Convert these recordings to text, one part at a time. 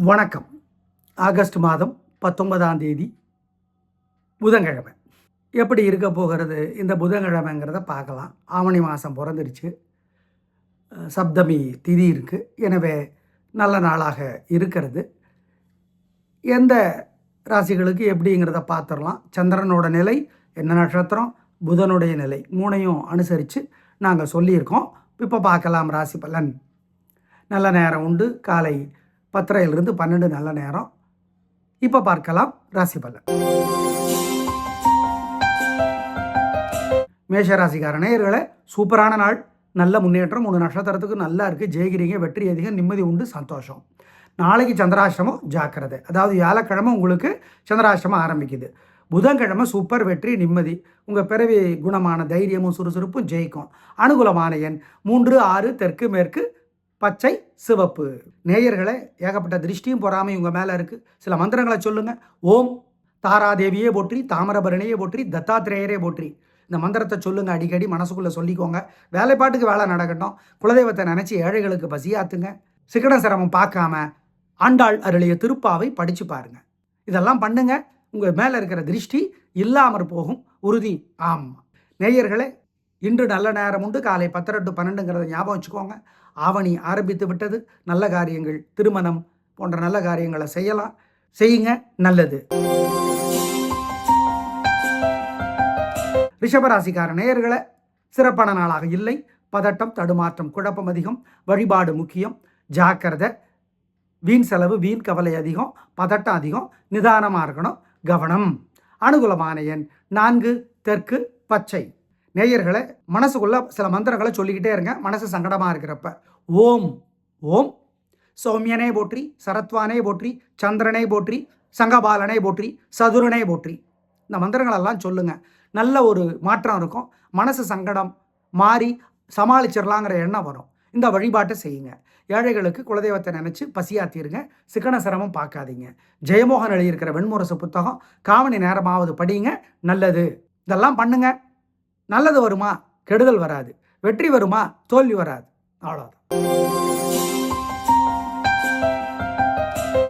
வணக்கம். ஆகஸ்ட் மாதம் 19ஆம் தேதி புதன்கிழமை. எப்படி இருக்க போகிறது இந்த புதன்கிழமைங்கிறத பார்க்கலாம். ஆவணி மாதம் பிறந்துருச்சு. சப்தமி திதி இருக்குது. எனவே நல்ல நாளாக இருக்கிறது. எந்த ராசிகளுக்கு எப்படிங்கிறத பார்த்துடலாம். சந்திரனோட நிலை, என்ன நட்சத்திரம், புதனுடைய நிலை, மூணையும் அனுசரித்து நாங்கள் சொல்லியிருக்கோம். இப்போ பார்க்கலாம் ராசி பலன். நல்ல நேரம் உண்டு. காலை 10:30 12 நல்ல நேரம். இப்போ பார்க்கலாம் ராசி பலன். மேஷராசிக்கார நேயர்களே, சூப்பரான நாள். நல்ல முன்னேற்றம். 3 நட்சத்திரத்துக்கு நல்லா இருக்குது. ஜெயிக்கிறீங்க. வெற்றி அதிகம். நிம்மதி உண்டு. சந்தோஷம். நாளைக்கு சந்திராஷ்டமம் ஜாக்கிரதை. அதாவது வியாழக்கிழமை உங்களுக்கு சந்திராஷ்டமம் ஆரம்பிக்குது. புதன்கிழமை சூப்பர். வெற்றி, நிம்மதி. உங்கள் பிறவி குணமான தைரியமும் சுறுசுறுப்பும் ஜெயிக்கும். அனுகூலமான எண் 3, 6, தெற்கு மேற்கு, பச்சை, சிவப்பு. நேயர்களே, ஏகப்பட்ட திருஷ்டியும் பொறாமையும் உங்கள் மேலே இருக்குது. சில மந்திரங்களை சொல்லுங்கள். ஓம் தாராதேவியே போற்றி, தாமிரபரணியே போற்றி, தத்தாத்திரேயரே போற்றி. இந்த மந்திரத்தை சொல்லுங்கள். அடிக்கடி மனசுக்குள்ளே சொல்லிக்கோங்க. வேலைப்பாட்டுக்கு வேலை நடக்கட்டும். குலதெய்வத்தை நினச்சி ஏழைகளுக்கு பசியாத்துங்க. சிக்கன சிரமம் பார்க்காம ஆண்டாள் அருளிய திருப்பாவை படித்து பாருங்க. இதெல்லாம் பண்ணுங்க. உங்கள் மேலே இருக்கிற திருஷ்டி இல்லாமற் போகும். உறுதி. ஆமாம் நேயர்களே, இன்று நல்ல நேரம் உண்டு. காலை 10 to 12 ஞாபகம் வச்சுக்கோங்க. ஆவணி ஆரம்பித்து விட்டது. நல்ல காரியங்கள், திருமணம் போன்ற நல்ல காரியங்களை செய்யலாம். செய்யுங்க. நல்லது. ரிஷபராசிக்கார நேயர்களே, சிறப்பான நாளாக இல்லை. பதட்டம், தடுமாற்றம், குழப்பம் அதிகம். வழிபாடு முக்கியம். ஜாக்கிரதை. வீண் செலவு, வீண் கவலை அதிகம். பதட்டம் அதிகம். நிதானமாக இருக்கணும். கவனம். அனுகூலமான எண் 4, தெற்கு, பச்சை. நேயர்களை, மனசுக்குள்ள சில மந்திரங்களை சொல்லிக்கிட்டே இருங்க. மனசு சங்கடமாக இருக்கிறப்ப ஓம் ஓம் சௌமியனே போற்றி, சரத்வானே போற்றி, சந்திரனே போற்றி, சங்கபாலனே போற்றி, சதுரனே போற்றி. இந்த மந்திரங்களெல்லாம் சொல்லுங்கள். நல்ல ஒரு மாற்றம் இருக்கும். மனசு சங்கடம் மாறி சமாளிச்சிடலாங்கிற எண்ணம் வரும். இந்த வழிபாட்டை செய்யுங்க. ஏழைகளுக்கு குலதெய்வத்தை நினச்சி பசியாத்திருங்க. சிக்கன சிரமம் பார்க்காதீங்க. ஜெயமோகன் எழுதியிருக்கிற வெண்முரசு புத்தகம் காவணி நேரமாவது படிங்க. நல்லது. இதெல்லாம் பண்ணுங்க. நல்லது வருமா? கெடுதல் வராது. வெற்றி வருமா? தோல்வி வராது. அவ்வளோதான்.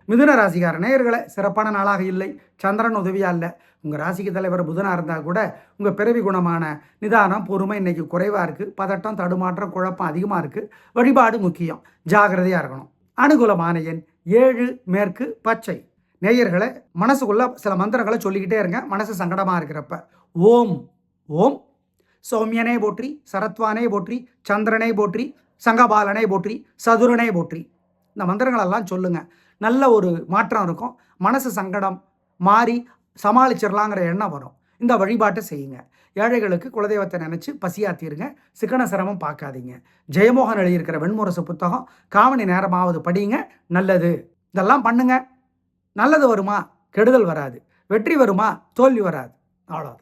மிதுன ராசிக்கார நேயர்களே, சிறப்பான நாளாக இல்லை. சந்திரன் உதவியா இல்லை. உங்கள் ராசிக்கு தலைவர் புதனாக இருந்தால் கூட உங்கள் பிறவி குணமான நிதானம், பொறுமை இன்னைக்கு குறைவாக இருக்குது. பதட்டம், தடுமாற்றம், குழப்பம் அதிகமாக இருக்குது. வழிபாடு முக்கியம். ஜாகிரதையாக இருக்கணும். அனுகூலமான எண் 7, மேற்கு, பச்சை. நேயர்களை, மனசுக்குள்ள சில மந்திரங்களை சொல்லிக்கிட்டே இருங்க. மனசு சங்கடமாக இருக்கிறப்ப ஓம் ஓம் சௌமியனே போற்றி, சரத்வானே போற்றி, சந்திரனே போற்றி, சங்கபாலனே போற்றி, சதுரனே போற்றி. இந்த மந்திரங்களெல்லாம் சொல்லுங்கள். நல்ல ஒரு மாற்றம் இருக்கும். மனசு சங்கடம் மாறி சமாளிச்சிடலாங்கிற எண்ணம் வரும். இந்த வழிபாட்டை செய்யுங்க. ஏழைகளுக்கு குலதெய்வத்தை நினச்சி பசியாத்திருங்க. சிக்கன சிரமம் பார்க்காதீங்க. ஜெயமோகன் எழுதியிருக்கிற வெண்முரசு புத்தகம் காவணி நேரமாவது படிங்க. நல்லது. இதெல்லாம் பண்ணுங்க. நல்லது வருமா? கெடுதல் வராது. வெற்றி வருமா? தோல்வி வராது. அவ்வளோதான்.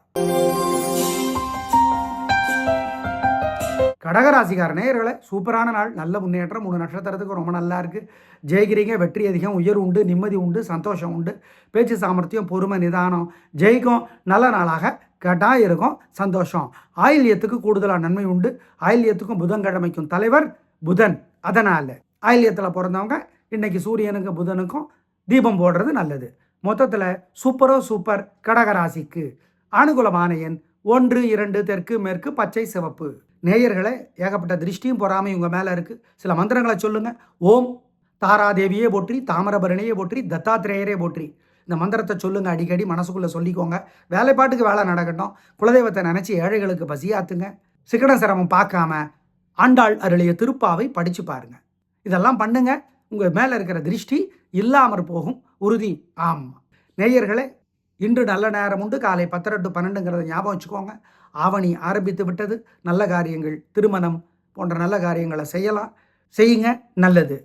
கடகராசிக்கார நேயர்களே, சூப்பரான நாள். நல்ல முன்னேற்றம். 3 நட்சத்திரத்துக்கு ரொம்ப நல்லா இருக்குது. ஜெயிக்கிறீங்க. வெற்றி அதிகம். உயர் உண்டு. நிம்மதி உண்டு. சந்தோஷம் உண்டு. பேச்சு சாமர்த்தியம், பொறுமை, நிதானம் ஜெயிக்கும். நல்ல நாளாக கேட்டால் இருக்கும். சந்தோஷம். ஆயில்யத்துக்கு கூடுதலாக நன்மை உண்டு. ஆயில்யத்துக்கும் புதன்கிழமைக்கும் தலைவர் புதன். அதனால் ஆயில்யத்தில் பிறந்தவங்க இன்னைக்கு சூரியனுக்கும் புதனுக்கும் தீபம் போடுறது நல்லது. மொத்தத்தில் சூப்பரோ சூப்பர் கடகராசிக்கு. அனுகூலமான எண் 1, 2, தெற்கு மேற்கு, பச்சை, சிவப்பு. நேயர்களே, ஏகப்பட்ட திருஷ்டியும் பொறாமையும் உங்கள் மேலே இருக்குது. சில மந்திரங்களை சொல்லுங்கள். ஓம் தாராதேவியே போற்றி, தாமிரபரணியே போற்றி, தத்தாத்திரேயரே போற்றி. இந்த மந்திரத்தை சொல்லுங்கள். அடிக்கடி மனசுக்குள்ளே சொல்லிக்கோங்க. வேலைப்பாட்டுக்கு வேலை நடக்கட்டும். குலதெய்வத்தை நினச்சி ஏழைகளுக்கு பசியாத்துங்க. சிக்கன சிரமம் பார்க்காம ஆண்டாள் அருளிய திருப்பாவை படித்து பாருங்க. இதெல்லாம் பண்ணுங்க. உங்கள் மேலே இருக்கிற திருஷ்டி இல்லாமற் போகும். உறுதி. ஆமாம் நேயர்களே, இன்று நல்ல நேரம் உண்டு. காலை 10 to 12 ஞாபகம் வச்சுக்கோங்க. ஆவணி ஆரம்பித்து விட்டது. நல்ல காரியங்கள், திருமணம் போன்ற நல்ல காரியங்களை செய்யலாம். செய்யுங்க. நல்லது.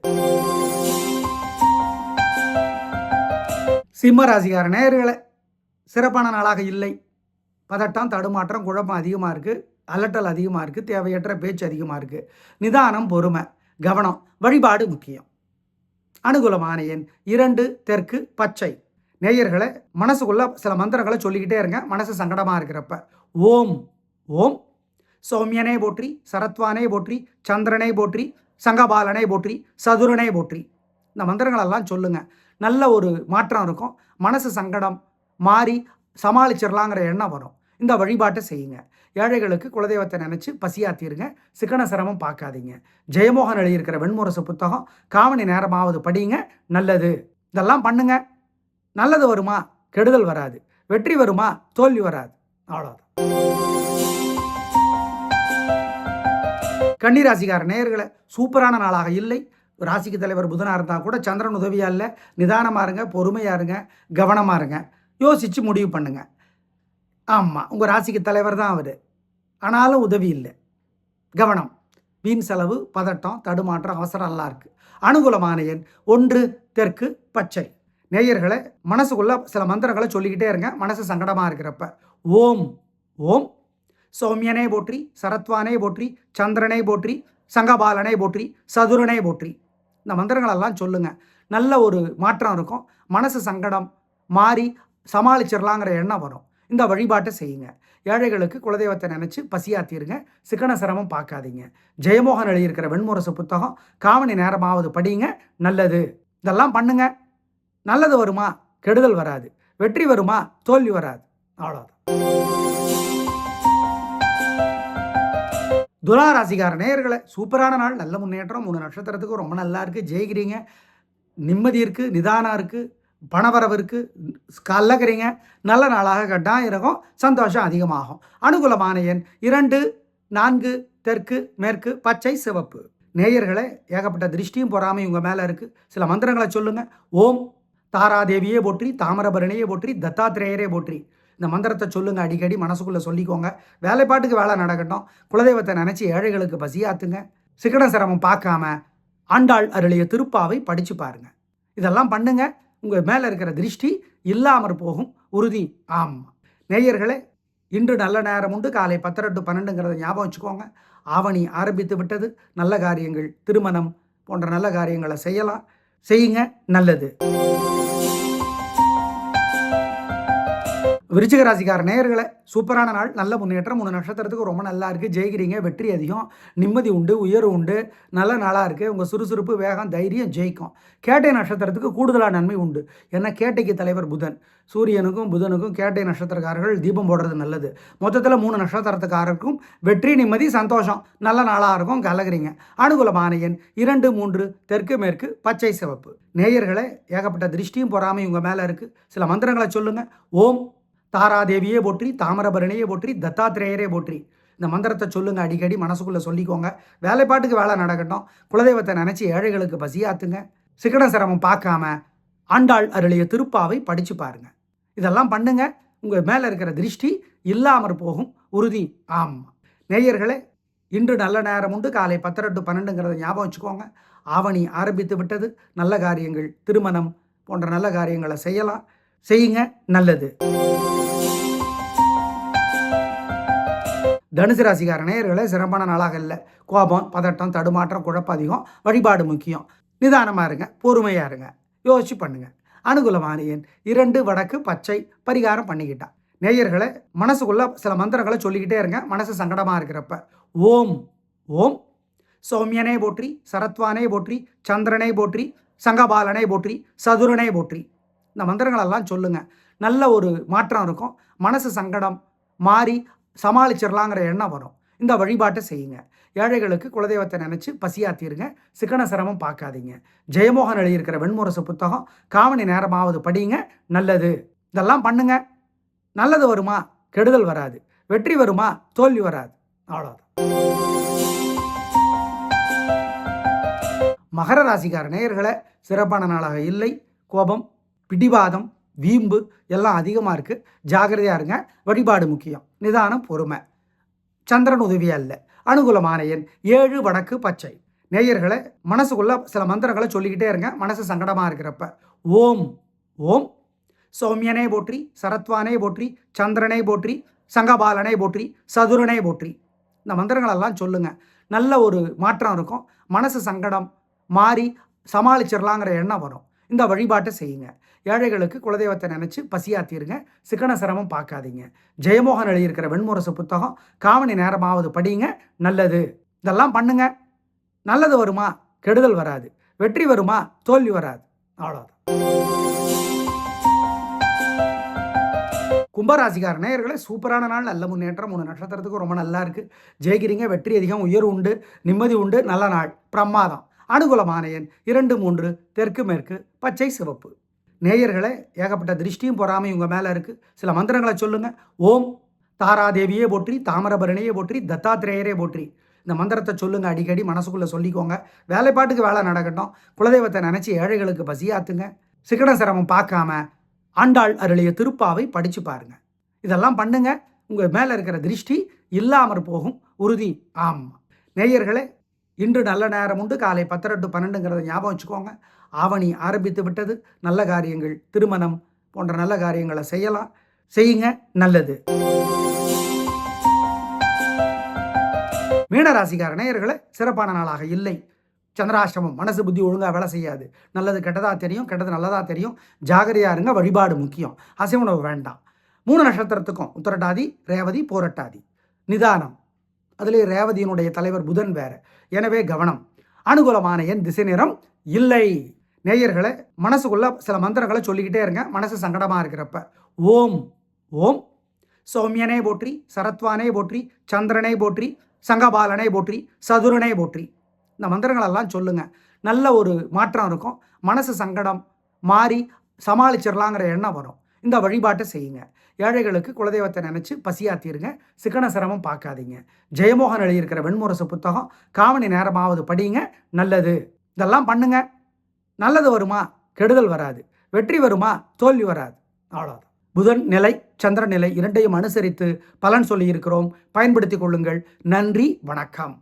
சிம்ம ராசிக்கார நேயர்களே, சிறப்பான நாளாக இல்லை. பதட்டம், தடுமாற்றம், குழப்பம் அதிகமாக இருக்குது. அலட்டல் அதிகமாக இருக்குது. தேவையற்ற பேச்சு அதிகமாக இருக்குது. நிதானம், பொறுமை, கவனம். வழிபாடு முக்கியம். அனுகூலமான எண் 2, தெற்கு, பச்சை. நேயர்களை, மனசுக்குள்ள சில மந்திரங்களை சொல்லிக்கிட்டே இருங்க. மனசு சங்கடமாக இருக்கிறப்ப ஓம் ஓம் சௌமியனே போற்றி, சரத்வானே போற்றி, சந்திரனே போற்றி, சங்கபாலனே போற்றி, சதுரனே போற்றி. இந்த மந்திரங்களெல்லாம் சொல்லுங்கள். நல்ல ஒரு மாற்றம் இருக்கும். மனசு சங்கடம் மாறி சமாளிச்சிடலாங்கிற எண்ணம் வரும். இந்த வழிபாட்டை செய்யுங்க. ஏழைகளுக்கு குலதெய்வத்தை நினச்சி பசியாத்திருங்க. சிக்கன சிரமம் பார்க்காதீங்க. ஜெயமோகன் எழுதியிருக்கிற வெண்முரசு புத்தகம் காமணி நேரமாவது படிங்க, நல்லது. இதெல்லாம் பண்ணுங்க. நல்லது வருமா? கெடுதல் வராது. வெற்றி வருமா? தோல்வி வராது. அவ்வளோதான். கன்னிராசிக்கார நேயர்களை சூப்பரான நாளாக இல்லை. ராசிக்கு தலைவர் புதனாக இருந்தால் கூட சந்திரன் உதவியாக இல்லை. நிதானமாக இருங்க, பொறுமையாக இருங்க, கவனமாக இருங்க, யோசித்து முடிவு பண்ணுங்க. ஆமாம், உங்கள் ராசிக்கு தலைவர் தான் அவர். ஆனாலும் உதவி இல்லை. கவனம். வீண் செலவு, பதட்டம், தடுமாற்றம், அவசரம் எல்லாம் இருக்குது. அனுகூலமான எண் 1 தெற்கு பச்சை. நேயர்களை மனசுக்குள்ள சில மந்திரங்களை சொல்லிக்கிட்டே இருங்க. மனசு சங்கடமாக இருக்கிறப்ப ஓம் ஓம் சௌமியனே போற்றி, சரத்வானே போற்றி, சந்திரனை போற்றி, சங்கபாலனை போற்றி, சதுரனை போற்றி. இந்த மந்திரங்களெல்லாம் சொல்லுங்கள். நல்ல ஒரு மாற்றம் இருக்கும். மனசு சங்கடம் மாறி சமாளிச்சிடலாங்கிற எண்ணம் வரும். இந்த வழிபாட்டை செய்யுங்க. ஏழைகளுக்கு குலதெய்வத்தை நினச்சி பசியாத்திருங்க. சிக்கன சிரமம் பார்க்காதீங்க. ஜெயமோகன் எழுதியிருக்கிற வெண்முரசு புத்தகம் காமணி நேரமாவது படிங்க, நல்லது. இதெல்லாம் பண்ணுங்க. நல்லது வருமா? கெடுதல் வராது. வெற்றி வருமா? தோல்வி வராது. அவ்வளோதான். துளாராசிக்கார நேயர்களை சூப்பரான நாள், நல்ல முன்னேற்றம். 3 நட்சத்திரத்துக்கு ரொம்ப நல்லா இருக்குது. ஜெயிக்கிறீங்க. நிம்மதி இருக்குது, நிதானம் இருக்குது, பணவரவு இருக்குது, கல்லகிறீங்க. நல்ல நாளாக கட்டாயம் இருக்கும். சந்தோஷம் அதிகமாகும். அனுகூலமான எண் 2 4 தெற்கு மேற்கு பச்சை சிவப்பு. நேயர்களை ஏகப்பட்ட திருஷ்டியும் பொறாமை உங்கள் மேலே இருக்குது. சில மந்திரங்களை சொல்லுங்கள். ஓம் தாராதேவியே போற்றி, தாமிரபரணியே போற்றி, தத்தாத்திரேயரே போற்றி. இந்த மந்திரத்தை சொல்லுங்கள். அடிக்கடி மனசுக்குள்ளே சொல்லிக்கோங்க. வேலைப்பாட்டுக்கு வேலை நடக்கட்டும். குலதெய்வத்தை நினச்சி ஏழைகளுக்கு பசியாத்துங்க. சிக்கன சிரமம் பார்க்காம ஆண்டாள் அருளிய திருப்பாவை படித்து பாருங்கள். இதெல்லாம் பண்ணுங்க. உங்கள் மேலே இருக்கிற திருஷ்டி இல்லாமற் போகும், உறுதி. ஆமாம் நேயர்களே, இன்று நல்ல நேரம் உண்டு. காலை 10 to 12ங்கிறத ஞாபகம் வச்சுக்கோங்க. ஆவணி ஆரம்பித்து விட்டது. நல்ல காரியங்கள், திருமணம் போன்ற நல்ல காரியங்களை செய்யலாம். செய்யுங்க, நல்லது. விருச்சிக ராசிக்கார நேயர்களை சூப்பரான நாள், நல்ல முன்னேற்றம். 3 நட்சத்திரத்துக்கு ரொம்ப நல்லா இருக்குது. ஜெயிக்கிறீங்க. வெற்றி அதிகம். நிம்மதி உண்டு, உயர்வு உண்டு. நல்ல நாளாக இருக்குது. உங்கள் சுறுசுறுப்பு, வேகம், தைரியம் ஜெயிக்கும். கேட்டை நட்சத்திரத்துக்கு கூடுதலாக நன்மை உண்டு. ஏன்னா கேட்டைக்கு தலைவர் புதன். சூரியனுக்கும் புதனுக்கும் கேட்டை நட்சத்திரக்காரர்கள் தீபம் போடுறது நல்லது. மொத்தத்தில் 3 நட்சத்திரத்துக்காரருக்கும் வெற்றி, நிம்மதி, சந்தோஷம். நல்ல நாளாக இருக்கும். கலகிறீங்க. அனுகூலமான எண் 2 3 தெற்கு மேற்கு பச்சை சிவப்பு. நேயர்களை ஏகப்பட்ட திருஷ்டியும் பொறாமை உங்கள் மேலே இருக்குது. சில மந்திரங்களை சொல்லுங்கள். ஓம் தாராதேவியே போற்றி, தாமிரபரணியே போற்றி, தத்தாத்திரேயரே போற்றி. இந்த மந்திரத்தை சொல்லுங்கள். அடிக்கடி மனசுக்குள்ளே சொல்லிக்கோங்க. வேலைப்பாட்டுக்கு வேலை நடக்கட்டும். குலதெய்வத்தை நினச்சி ஏழைகளுக்கு பசியாத்துங்க. சிக்கன சிரமம் பார்க்காம ஆண்டாள் அருளிய திருப்பாவை படித்து பாருங்கள். இதெல்லாம் பண்ணுங்க. உங்கள் மேலே இருக்கிற திருஷ்டி இல்லாமற் போகும், உறுதி. ஆமாம் நேயர்களே, இன்று நல்ல நேரம் உண்டு. காலை 10 to 12ங்கிறத ஞாபகம் வச்சுக்கோங்க. ஆவணி ஆரம்பித்து விட்டது. நல்ல காரியங்கள், திருமணம் போன்ற நல்ல காரியங்களை செய்யலாம். செய்யுங்க, நல்லது. தனுசு ராசிக்கார நேயர்களை சிறப்பான நாளாக இல்லை. கோபம், பதட்டம், தடுமாற்றம், குழப்பம் அதிகம். வழிபாடு முக்கியம். நிதானமாக இருங்க, பொறுமையாக இருங்க, யோசிச்சு பண்ணுங்க. அனுகூலமான எண் 2 வடக்கு பச்சை. பரிகாரம் பண்ணிக்கிட்டா. நேயர்களை மனசுக்குள்ள சில மந்திரங்களை சொல்லிக்கிட்டே இருங்க. மனசு சங்கடமாக இருக்கிறப்ப ஓம் ஓம் சௌமியனே போற்றி, சரத்வானே போற்றி, சந்திரனை போற்றி, சங்கபாலனை போற்றி, சதுரனை போற்றி. இந்த மந்திரங்களெல்லாம் சொல்லுங்கள். நல்ல ஒரு மாற்றம் இருக்கும். மனசு சங்கடம் மாறி சமாளிச்சிடலாங்கிற எண்ணம் வரும். இந்த வழிபாட்டை செய்யுங்க. ஏழைகளுக்கு குலதெய்வத்தை நினச்சி பசியாத்திருங்க. சிக்கன சிரமம் பார்க்காதீங்க. ஜெயமோகன் எழுதியிருக்கிற வெண்முரசு புத்தகம் காமணி நேரமாவது படிங்க, நல்லது. இதெல்லாம் பண்ணுங்க. நல்லது வருமா? கெடுதல் வராது. வெற்றி வருமா? தோல்வி வராது. அவ்வளோதான். மகர ராசிக்கார நேயர்களை சிறப்பான நாளாக இல்லை. கோபம், பிடிவாதம், வீம்பு எல்லாம் அதிகமாக இருக்குது. ஜாகிரதையாக இருங்க. வழிபாடு முக்கியம். நிதானம், பொறுமை. சந்திரன் உதவியாக இல்லை. அனுகூலமான எண் 7 வடக்கு பச்சை. நேயர்களை மனசுக்குள்ள சில மந்திரங்களை சொல்லிக்கிட்டே இருங்க. மனசு சங்கடமாக இருக்கிறப்ப ஓம் ஓம் சௌமியனே போற்றி, சரத்வானே போற்றி, சந்திரனை போற்றி, சங்கபாலனை போற்றி, சதுரனை போற்றி. இந்த மந்திரங்களெல்லாம் சொல்லுங்கள். நல்ல ஒரு மாற்றம் இருக்கும். மனசு சங்கடம் மாறி சமாளிச்சிடலாங்கிற எண்ணம் வரும். இந்த வழிபாட்டை செய்யுங்க. ஏழைகளுக்கு குலதெய்வத்தை நினச்சி பசியாத்திருங்க. சிக்கன சிரமம் பார்க்காதீங்க. ஜெயமோகன் எழுதியிருக்கிற வெண்முரசு புத்தகம் காமணி நேரமாவது படிங்க, நல்லது. இதெல்லாம் பண்ணுங்க. நல்லது வருமா? கெடுதல் வராது. வெற்றி வருமா, தோல்வி வராது. அவ்வளோதான். கும்பராசிக்கார நேயர்களே, சூப்பரான நாள், நல்ல முன்னேற்றம். 3 நட்சத்திரத்துக்கும் ரொம்ப நல்லா இருக்குது. ஜெயிக்கிறீங்க, வெற்றி அதிகம், உயர்வு உண்டு, நிம்மதி உண்டு, நல்ல நாள், பிரமாதம். அனுகூலமான எண் 2, 3, தெற்கு மேற்கு, பச்சை சிவப்பு. நேயர்களே, ஏகப்பட்ட திருஷ்டியும் பொறாமையும் உங்கள் மேலே இருக்குது. சில மந்திரங்களை சொல்லுங்கள். ஓம் தாராதேவியே போற்றி, தாமிரபரணியே போற்றி, தத்தாத்திரேயரே போற்றி. இந்த மந்திரத்தை சொல்லுங்கள், அடிக்கடி மனசுக்குள்ளே சொல்லிக்கோங்க. வேலைப்பாட்டுக்கு வேலை நடக்கட்டும். குலதெய்வத்தை நினச்சி ஏழைகளுக்கு பசியாத்துங்க. சிக்கன சிரமம் பார்க்காம ஆண்டாள் அருளிய திருப்பாவை படித்து பாருங்க. இதெல்லாம் பண்ணுங்க. உங்கள் மேலே இருக்கிற திருஷ்டி இல்லாமற் போகும், உறுதி. ஆமாம் நேயர்களே, இன்று நல்ல நேரம் உண்டு. காலை 10 to 12 ஞாபகம் வச்சுக்கோங்க. ஆவணி ஆரம்பித்து விட்டது. நல்ல காரியங்கள், திருமணம் போன்ற நல்ல காரியங்களை செய்யலாம். செய்யுங்க, நல்லது. மீனராசிக்கார நேயர்களே, சிறப்பான நாளாக இல்லை. சந்திராஷ்டமம். மனசு புத்தி ஒழுங்காக வேலை செய்யாது. நல்லது கெட்டதாக தெரியும், கெட்டது நல்லதாக தெரியும். ஜாகிரதையாக இருங்க. வழிபாடு முக்கியம். அசைவுணவு வேண்டாம். 3 நட்சத்திரத்துக்கும் உத்திரட்டாதி, ரேவதி, போரட்டாதி. நிதானம். அதிலே ரேவதியினுடைய தலைவர் புதன் வேற. எனவே கவனம். அனுகூலமான எண் திசை நிறம் இல்லை. நேயர்களை, மனசுக்குள்ள சில மந்திரங்களை சொல்லிக்கிட்டே இருங்க. மனசு சங்கடமாக இருக்கிறப்ப ஓம் ஓம் சௌமியனே போற்றி, சரத்வானே போற்றி, சந்திரனை போற்றி, சங்கபாலனை போற்றி, சதுரனை போற்றி. இந்த மந்திரங்களெல்லாம் சொல்லுங்கள். நல்ல ஒரு மாற்றம் இருக்கும். மனசு சங்கடம் மாறி சமாளிச்சிடலாங்கிற எண்ணம் வரும். இந்த வழிபாட்டை செய்யுங்க. ஏழைகளுக்கு குலதெய்வத்தை நினச்சி பசியாத்திருங்க. சிக்கன சிரமம் பார்க்காதீங்க. ஜெயமோகன் எழுதியிருக்கிற வெண்முரசு புத்தகம் காமணி நேரமாவது படிங்க, நல்லது. இதெல்லாம் பண்ணுங்க. நல்லது வருமா, கெடுதல் வராது. வெற்றி வருமா, தோல்வி வராது. அவ்வளோதான். புதன் நிலை, சந்திரன் நிலை இரண்டையும் அனுசரித்து பலன் சொல்லியிருக்கிறோம். பயன்படுத்திக் கொள்ளுங்கள். நன்றி, வணக்கம்.